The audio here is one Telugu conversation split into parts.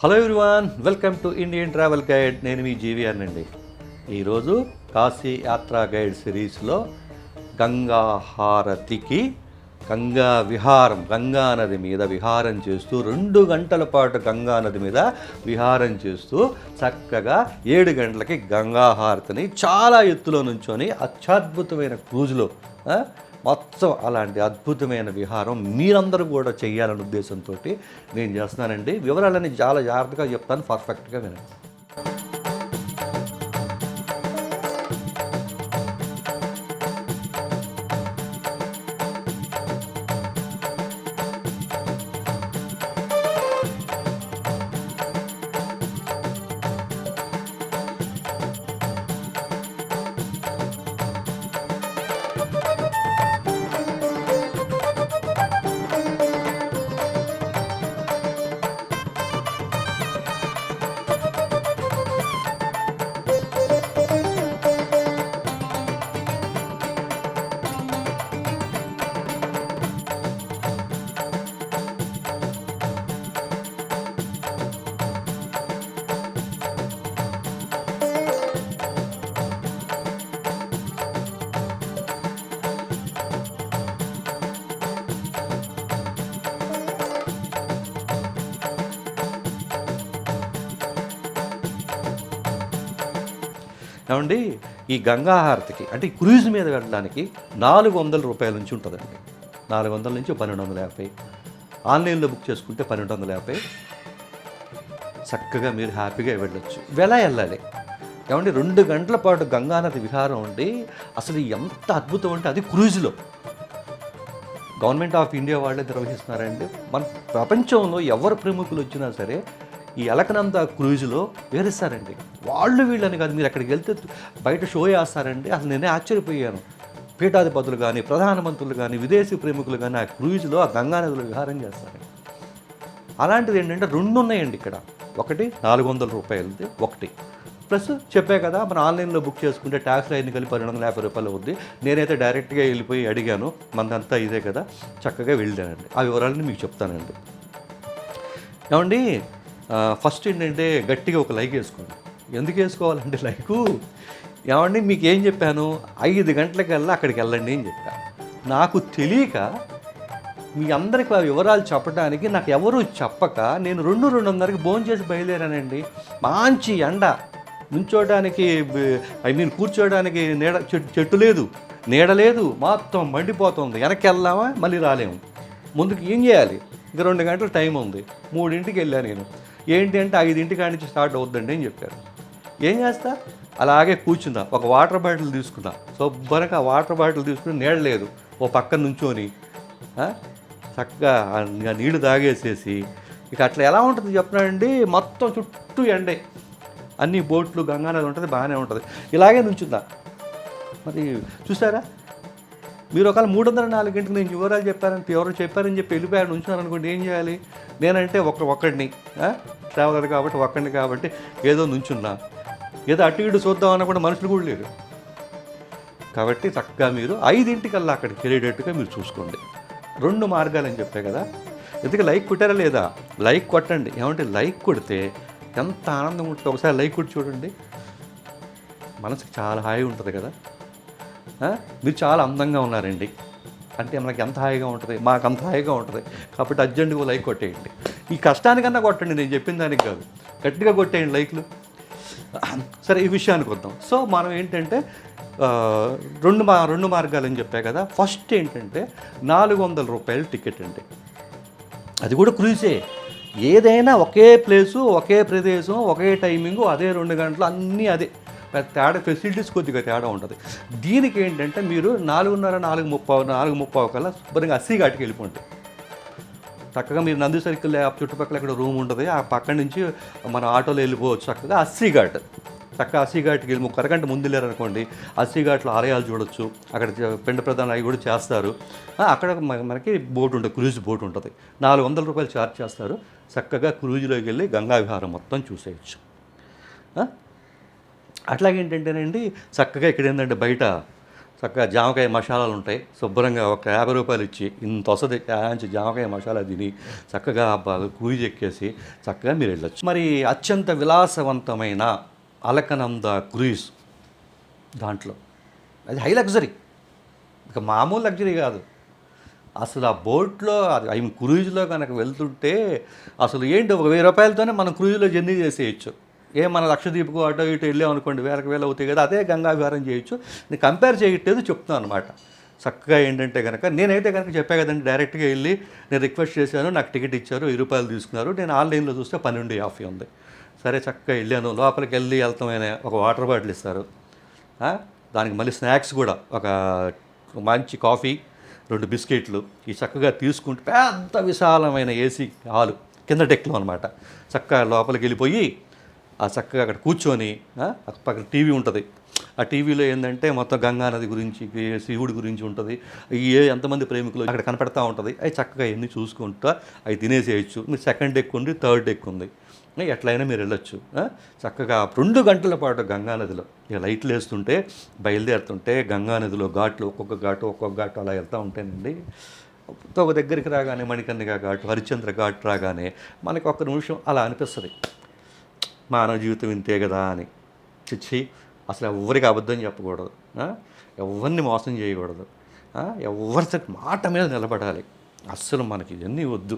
Hello everyone, welcome to Indian travel guide. నేను మీ జీవీఆర్ అండి. ఈరోజు కాశీ యాత్రా గైడ్ సిరీస్లో గంగా హారతికి గంగా విహారం, గంగా నది మీద విహారం చేస్తూ 2 గంటల పాటు గంగా నది మీద విహారం చేస్తూ చక్కగా 7 గంటలకి గంగా హారతిని చాలా ఎత్తులో నుంచొని అత్యద్భుతమైన క్రూజ్లో మొత్తం అలాంటి అద్భుతమైన విహారం మీరందరూ కూడా చేయాలనే ఉద్దేశంతో నేను చేస్తున్నానండి. వివరాలన్నీ చాలా జాగ్రత్తగా చెప్తాను, పర్ఫెక్ట్గా వినండి. ఏమండి, ఈ గంగా హారతికి అంటే ఈ క్రూజ్ మీద వెళ్ళడానికి 400 రూపాయల నుంచి ఉంటుందండి. 400 నుంచి 1250. ఆన్లైన్లో బుక్ చేసుకుంటే 1250. చక్కగా మీరు హ్యాపీగా వెళ్ళొచ్చు. వెళ్ళాలి. ఏమండి, 2 గంటల పాటు గంగానది విహారం ఉండి అసలు ఎంత అద్భుతం అంటే అది క్రూజ్లో. గవర్నమెంట్ ఆఫ్ ఇండియా వాళ్ళే నిర్వహిస్తున్నారండి. మన ప్రపంచంలో ఎవరు ప్రముఖులు వచ్చినా సరే ఈ అలకనంద క్రూజ్లో వేరేస్తారండి. వాళ్ళు వీళ్ళని కాదు, మీరు అక్కడికి వెళ్తే బయట షో వేస్తారండి. అసలు నేనే ఆశ్చర్యపోయాను. పీఠాధిపతులు కానీ, ప్రధానమంత్రులు కానీ, విదేశీ ప్రేమికులు కానీ ఆ క్రూజ్లో ఆ గంగానదిలో విహారం చేస్తారండి. అలాంటిది ఏంటంటే 2 ఉన్నాయండి ఇక్కడ. ఒకటి 400 రూపాయలది, ఒకటి ప్లస్ చెప్పే కదా మనం ఆన్లైన్లో బుక్ చేసుకుంటే ట్యాక్స్ అయింది కలిపి 1250 రూపాయలు అవుద్ది. నేనైతే డైరెక్ట్గా వెళ్ళిపోయి అడిగాను, మనదంతా ఇదే కదా, చక్కగా వెళ్ళానండి. ఆ వివరాలని మీకు చెప్తానండి. ఏమండి, ఫస్ట్ ఏంటంటే గట్టిగా ఒక లైక్ వేసుకోండి. ఎందుకు వేసుకోవాలంటే లైకు, ఏమండి మీకు ఏం చెప్పాను, 5 గంటలకల్లా అక్కడికి వెళ్ళండి అని చెప్పాను. నాకు తెలియక మీ అందరికీ ఆ వివరాలు చెప్పడానికి నాకు ఎవరు చెప్పక నేను 2:30కి భోజనం చేసి బయలుదేరానండి. మంచి ఎండ, నుంచోడానికి కూర్చోడానికి నీడ, చెట్టు లేదు, నీడ లేదు, మొత్తం మండిపోతుంది. వెనక్కి వెళ్దామా మళ్ళీ రాలేము. ముందుకు ఏం చేయాలి, ఇంకా 2 గంటలు టైం ఉంది. 3ంటికి వెళ్ళాను నేను. ఏంటి అంటే 5ంటి కాడి నుంచి స్టార్ట్ అవుద్దండి అని చెప్పారు. ఏం చేస్తా, అలాగే కూర్చుందా, ఒక వాటర్ బాటిల్ తీసుకున్నా. శుభ్రంగా ఆ వాటర్ బాటిల్ తీసుకుని నీడ లేదు ఓ పక్కన నుంచొని చక్కగా నీళ్లు తాగేసేసి ఇక అట్లా ఎలా ఉంటుంది చెప్పినాడండి, మొత్తం చుట్టూ ఎండే, అన్ని బోట్లు, గంగానది ఉంటుంది, బాగానే ఉంటుంది. ఇలాగే నుంచుందా. మరి చూసారా, మీరు ఒకవేళ 304 గంటలకు నేను వివరాలు చెప్పారంటే ఎవరో చెప్పారని చెప్పి వెళ్ళిపోయాడు ఉంచున్నారు అనుకోండి, ఏం చేయాలి? నేనంటే ఒక్కడిని ట్రావెలర్ కాబట్టి ఒక్కడిని కాబట్టి ఏదో నుంచున్నా, ఏదో అటు ఇటు చూద్దామన్నా కూడా మనుషులు కూడా లేరు. కాబట్టి చక్కగా మీరు 5ంటికల్లా అక్కడికి వెళ్ళేటట్టుగా మీరు చూసుకోండి. 2 మార్గాలని చెప్పే కదా. ఎందుకు లైక్ కొట్టారా లేదా? లైక్ కొట్టండి. ఏమంటే లైక్ కొడితే ఎంత ఆనందం ఉంటుంది. ఒకసారి లైక్ కొట్టి చూడండి, మనసుకి చాలా హాయిగా ఉంటుంది కదా. మీరు చాలా అందంగా ఉన్నారండి అంటే మనకి ఎంత హాయిగా ఉంటుంది, మాకు అంత హాయిగా ఉంటుంది. కాబట్టి అర్జెంటుగా లైక్ కొట్టేయండి. ఈ కష్టానికన్నా కొట్టండి, నేను చెప్పిన దానికి కాదు, గట్టిగా కొట్టేయండి లైక్లు. సరే, ఈ విషయానికి వద్దాం. సో మనం ఏంటంటే 2 మార్గాలని చెప్పా కదా. ఫస్ట్ ఏంటంటే 400 రూపాయలు టికెట్ అండి. అది కూడా క్రూజే. ఏదైనా ఒకే ప్లేసు, ఒకే ప్రదేశం, ఒకే టైమింగు, అదే 2 గంటలు, అన్నీ అదే. తేడా ఫెసిలిటీస్ కొద్దిగా తేడా ఉంటుంది. దీనికి ఏంటంటే మీరు 4:30, 4:30 కల్లా శుభ్రంగా అస్సీ ఘాట్కి వెళ్ళిపోండి. చక్కగా మీరు నంది సర్కిల్ చుట్టుపక్కల ఇక్కడ రూమ్ ఉంటుంది, ఆ పక్కన నుంచి మన ఆటోలో వెళ్ళిపోవచ్చు. చక్కగా అస్సీ ఘాట్, చక్కగా అస్సీ ఘాట్కి వెళ్ళి 1 అరగంట ముందు వెళ్ళారనుకోండి, అస్సీ ఘాట్లో ఆలయాలు చూడొచ్చు. అక్కడ పిండ ప్రదానాలు అవి కూడా చేస్తారు. అక్కడ మనకి బోట్ ఉంటుంది, క్రూజ్ బోట్ ఉంటుంది. 400 రూపాయలు ఛార్జ్ చేస్తారు. చక్కగా క్రూజ్లోకి వెళ్ళి గంగా విహారం మొత్తం చూసేయచ్చు. అట్లాగేంటంటేనండి చక్కగా ఇక్కడ ఏంటంటే బయట చక్కగా జామకాయ మసాలాలు ఉంటాయి, శుభ్రంగా ఒక 50 రూపాయలు ఇచ్చి ఇంత వస్తుంది జామకాయ మసాలా తిని చక్కగా క్రూజ్ ఎక్కేసి చక్కగా మీరు వెళ్ళొచ్చు. మరి అత్యంత విలాసవంతమైన అలకనంద క్రూజ్ దాంట్లో అది హై లగ్జరీ, ఇక మామూలు లగ్జరీ కాదు అసలు. ఆ బోట్లో అది క్రూజ్లో కనుక వెళ్తుంటే అసలు ఏంటి, ఒక 1000 రూపాయలతోనే మనం క్రూజ్లో జర్నీ చేసేయచ్చు. మన లక్షద్వీప్కు అటో ఇటు వెళ్ళామనుకోండి వేలకు అవుతాయి కదా, అదే గంగా విహారం చేయొచ్చు. నేను కంపేర్ చేయట్లేదు, చెప్తున్నాను అనమాట. చక్కగా ఏంటంటే కనుక నేనైతే కనుక చెప్పా కదండి, డైరెక్ట్గా వెళ్ళి నేను రిక్వెస్ట్ చేశాను, నాకు టికెట్ ఇచ్చారు, 1000 రూపాయలు తీసుకున్నారు. నేను ఆన్లైన్లో చూస్తే 12.50 ఉంది. సరే చక్కగా వెళ్ళాను, లోపలికి వెళ్తామని ఒక వాటర్ బాటిల్ ఇస్తారు, దానికి మళ్ళీ స్నాక్స్ కూడా, ఒక మంచి కాఫీ, 2 బిస్కెట్లు, ఈ చక్కగా తీసుకుంటే పెద్ద విశాలమైన ఏసీ హాలు కింద డెక్లో అనమాట. చక్కగా లోపలికి వెళ్ళిపోయి ఆ చక్కగా అక్కడ కూర్చొని పక్కన టీవీ ఉంటుంది. ఆ టీవీలో ఏంటంటే మొత్తం గంగానది గురించి, శివుడి గురించి ఉంటుంది, ఎంతమంది ప్రేమికులు అక్కడ కనపడతా ఉంటుంది. అవి చక్కగా ఎన్ని చూసుకుంటా అవి తినేసేయచ్చు. మీరు సెకండ్ డెక్ ఉంది, థర్డ్ డెక్ ఉంది, ఎట్లయినా మీరు వెళ్ళొచ్చు. చక్కగా 2 గంటల పాటు గంగానదిలో లైట్లు వేస్తుంటే బయలుదేరుతుంటే గంగానదిలో ఘాట్లు, ఒక్కొక్క ఘాటు అలా వెళ్తూ ఉంటానండి. ఒక దగ్గరికి రాగానే మణికర్ణిక ఘాటు, హరిశ్చంద్ర ఘాట్ రాగానే మనకి ఒక్క నిమిషం అలా అనిపిస్తుంది, మానవ జీవితం ఇంతే కదా అని. చిచ్చి, అసలు ఎవరికి అబద్ధం చెప్పకూడదు, ఎవరిని మోసం చేయకూడదు, ఎవరి మాట మీద నిలబడాలి. అస్సలు మనకి ఇవన్నీ వద్దు,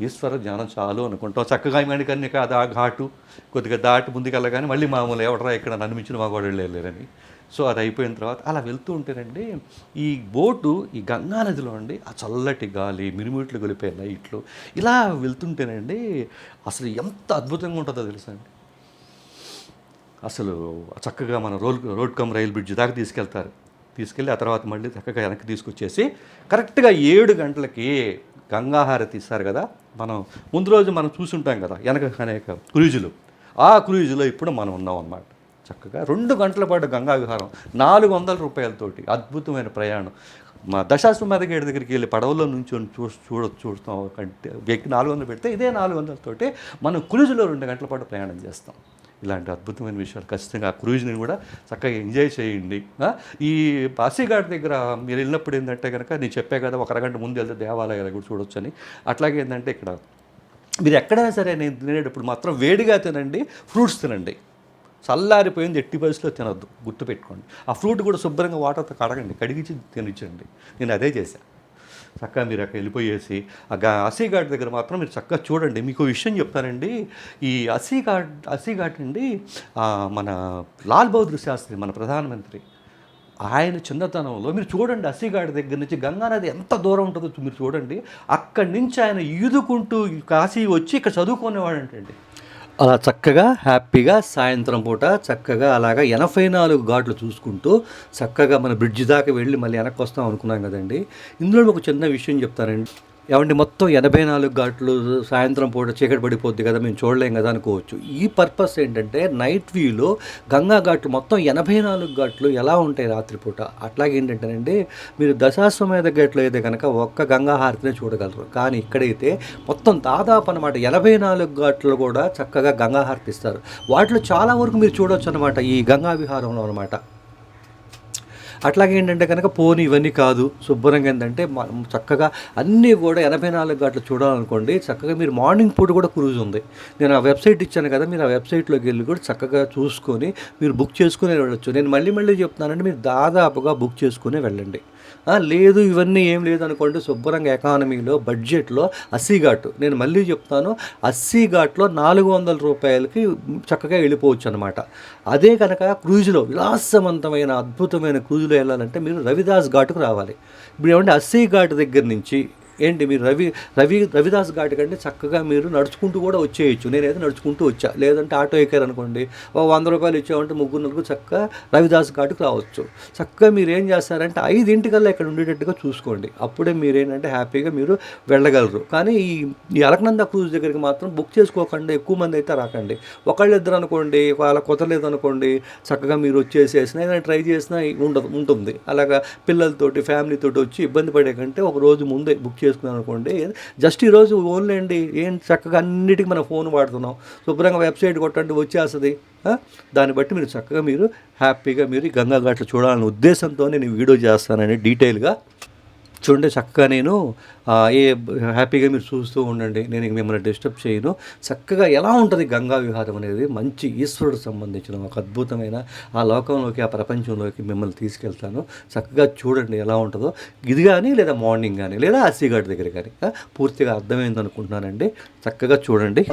ఈశ్వర జ్ఞానం చాలు అనుకుంటాం. చక్కగా మణికర్ణిక అది ఆ ఘాటు కొద్దిగా దాటి ముందుకెళ్ళగానే మళ్ళీ మామూలు ఎవడరా ఇక్కడ నన్ను మించిన మా కూడా వెళ్ళలేరని. సో అది అయిపోయిన తర్వాత అలా వెళ్తూ ఉంటేనండి ఈ బోటు ఈ గంగానదిలో అండి ఆ చల్లటి గాలి, మిరుమిట్లు గొలిపే లైట్లు ఇలా వెళ్తుంటేనండి అసలు ఎంత అద్భుతంగా ఉంటుందో తెలుసా అండి. అసలు చక్కగా మన రోడ్ కమ్ రైల్ బ్రిడ్జ్ దాకా తీసుకెళ్ళి ఆ తర్వాత మళ్ళీ చక్కగా వెనక్కి తీసుకొచ్చేసి కరెక్ట్గా 7 గంటలకి గంగాహారతి ఇస్తారు కదా. మనం ముందు రోజు మనం చూసుంటాం కదా వెనక అనేక క్రూజులు, ఆ క్రూజులో ఇప్పుడు మనం ఉన్నాం అన్నమాట. చక్కగా 2 గంటల పాటు గంగా విహారం 400 రూపాయలతోటి అద్భుతమైన ప్రయాణం. మా దశాశ్వమేధ గేట్ దగ్గరికి వెళ్ళి పడవలో నుంచి చూస్తాం కంటే వ్యక్తి 400 పెడితే ఇదే 400తోటి మనం క్రూజులో 2 గంటల పాటు ప్రయాణం చేస్తాం. ఇలాంటి అద్భుతమైన విషయాలు ఖచ్చితంగా ఆ క్రూజ్ని కూడా చక్కగా ఎంజాయ్ చేయండి. ఈ పాసిఘాట్ దగ్గర మీరు వెళ్ళినప్పుడు ఏంటంటే కనుక నేను చెప్పే కదా, ఒక అరగంట ముందు వెళ్తే దేవాలయాలు కూడా చూడొచ్చు అని. అట్లాగే ఏంటంటే ఇక్కడ మీరు ఎక్కడైనా సరే నేను తినేటప్పుడు మాత్రం వేడిగా తినండి, ఫ్రూట్స్ తినండి. చల్లారిపోయింది ఎట్టి పరిస్థితిలో తినొద్దు, గుర్తుపెట్టుకోండి. ఆ ఫ్రూట్ కూడా శుభ్రంగా వాటర్తో కడిగించి తినిచ్చండి. నేను అదే చేశాను. చక్కగా మీరు అక్కడ వెళ్ళిపోయేసి అసీఘాట్ దగ్గర మాత్రం మీరు చక్కగా చూడండి. మీకు విషయం చెప్తానండి, ఈ అసీఘాట్ అండి మన లాల్ బహదూర్ శాస్త్రి, మన ప్రధానమంత్రి, ఆయన చిన్నతనంలో మీరు చూడండి అసీఘాట్ దగ్గర నుంచి గంగానది ఎంత దూరం ఉంటుందో మీరు చూడండి. అక్కడి నుంచి ఆయన ఈదుకుంటూ కాశీ వచ్చి ఇక్కడ చదువుకునేవాడంటండి. అలా చక్కగా హ్యాపీగా సాయంత్రం పూట చక్కగా అలాగా 84 ఘాట్లు చూసుకుంటూ చక్కగా మన బ్రిడ్జ్ దాకా వెళ్ళి మళ్ళీ వెనక్కి వస్తాం అనుకున్నాం కదండి. ఇందులో ఒక చిన్న విషయం చెప్తానండి. ఏమంటే మొత్తం 84 ఘాట్లు సాయంత్రం పూట చీకటి పడిపోద్ది కదా, మేము చూడలేం కదా అనుకోవచ్చు. ఈ పర్పస్ ఏంటంటే నైట్ వ్యూలో గంగా ఘాట్లు మొత్తం 84 ఘాట్లు ఎలా ఉంటాయి రాత్రిపూట. అట్లాగే ఏంటంటేనండి మీరు దశాశ్వమేధ ఘాట్లో అయితే కనుక ఒక్క గంగా హారతినే చూడగలరు, కానీ ఇక్కడైతే మొత్తం దాదాపు అనమాట 84 ఘాట్లు కూడా చక్కగా గంగా హారతి ఇస్తారు. వాటిలో చాలా వరకు మీరు చూడవచ్చు అనమాట ఈ గంగా విహారంలో అనమాట. అట్లాగే ఏంటంటే కనుక పోనీ ఇవన్నీ కాదు, శుభ్రంగా ఏంటంటే చక్కగా అన్నీ కూడా 84 ఘాట్లు చూడాలనుకోండి, చక్కగా మీరు మార్నింగ్ పూట కూడా క్రూజ్ ఉంది. నేను ఆ వెబ్సైట్ ఇచ్చాను కదా, మీరు ఆ వెబ్సైట్లోకి వెళ్ళి కూడా చక్కగా చూసుకొని మీరు బుక్ చేసుకుని వెళ్ళొచ్చు. నేను మళ్ళీ చెప్తున్నానండి, మీరు దాదాపుగా బుక్ చేసుకుని వెళ్ళండి. లేదు ఇవన్నీ ఏం లేదనుకోండి, శుభ్రంగా ఎకానమీలో బడ్జెట్లో అస్సీఘాట్, నేను మళ్ళీ చెప్తాను, అస్సీఘాట్లో 400 రూపాయలకి చక్కగా వెళ్ళిపోవచ్చు అనమాట. అదే కనుక క్రూజ్లో విలాసవంతమైన అద్భుతమైన క్రూజ్లో వెళ్ళాలంటే మీరు రవిదాస్ ఘాట్కు రావాలి. ఇప్పుడు ఏమంటే అస్సీఘాట్ దగ్గర నుంచి ఏంటి మీరు రవిదాస్ ఘాట్ కంటే చక్కగా మీరు నడుచుకుంటూ కూడా వచ్చేయచ్చు. నేనైతే నడుచుకుంటూ వచ్చా, లేదంటే ఆటో ఎక్కారనుకోండి 100 రూపాయలు ఇచ్చామంటే 3 చక్కగా రవిదాస్ ఘాట్కి రావచ్చు. చక్కగా మీరు ఏం చేస్తారంటే 5 ఇక్కడ ఉండేటట్టుగా చూసుకోండి, అప్పుడే మీరేంటంటే హ్యాపీగా మీరు వెళ్ళగలరు. కానీ ఈ అలకనంద క్రూజ్ దగ్గరికి మాత్రం బుక్ చేసుకోకండి, ఎక్కువ మంది అయితే రాకండి. ఒకళ్ళిద్దరు అనుకోండి, వాళ్ళ కుదరలేదు అనుకోండి, చక్కగా మీరు వచ్చేసేసినా ఏదైనా ట్రై చేసినా ఉంటుంది. అలాగా పిల్లలతోటి ఫ్యామిలీతోటి వచ్చి ఇబ్బంది పడే కంటే ఒక రోజు ముందే బుక్ చేసుకున్నాం అనుకోండి, జస్ట్ ఈరోజు ఓన్లీ అండి ఏం చక్కగా అన్నిటికీ మనం ఫోన్ వాడుతున్నాం, శుభ్రంగా వెబ్సైట్ కొట్టండి వచ్చేస్తుంది. దాన్ని బట్టి మీరు చక్కగా మీరు హ్యాపీగా మీరు ఈ గంగా ఘాట్లు చూడాలనే ఉద్దేశంతో నేను వీడియో చేస్తానని డీటెయిల్గా చూడండి. చక్కగా నేను ఏ హ్యాపీగా మీరు చూస్తూ ఉండండి, నేను మిమ్మల్ని డిస్టర్బ్ చేయను. చక్కగా ఎలా ఉంటుంది గంగా విహారం అనేది, మంచి ఈశ్వరుడు సంబంధించిన ఒక అద్భుతమైన ఆ లోకంలోకి, ఆ ప్రపంచంలోకి మిమ్మల్ని తీసుకెళ్తాను. చక్కగా చూడండి ఎలా ఉంటుందో. ఇది కానీ లేదా మార్నింగ్ కానీ లేదా అస్సీఘాట్ దగ్గర కానీ పూర్తిగా అర్థమైంది అనుకుంటున్నానండి. చక్కగా చూడండి.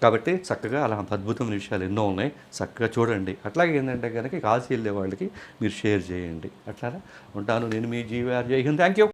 కాబట్టి చక్కగా అలా అద్భుతమైన విషయాలు ఎన్నో ఉన్నాయి, చక్కగా చూడండి. అట్లాగే ఏంటంటే కనుక కాశీ వెళ్ళే వాళ్ళకి మీరు షేర్ చేయండి. అట్లానే ఉంటాను. నేను మీ జీవీఆర్. జై హింద్. Thank you.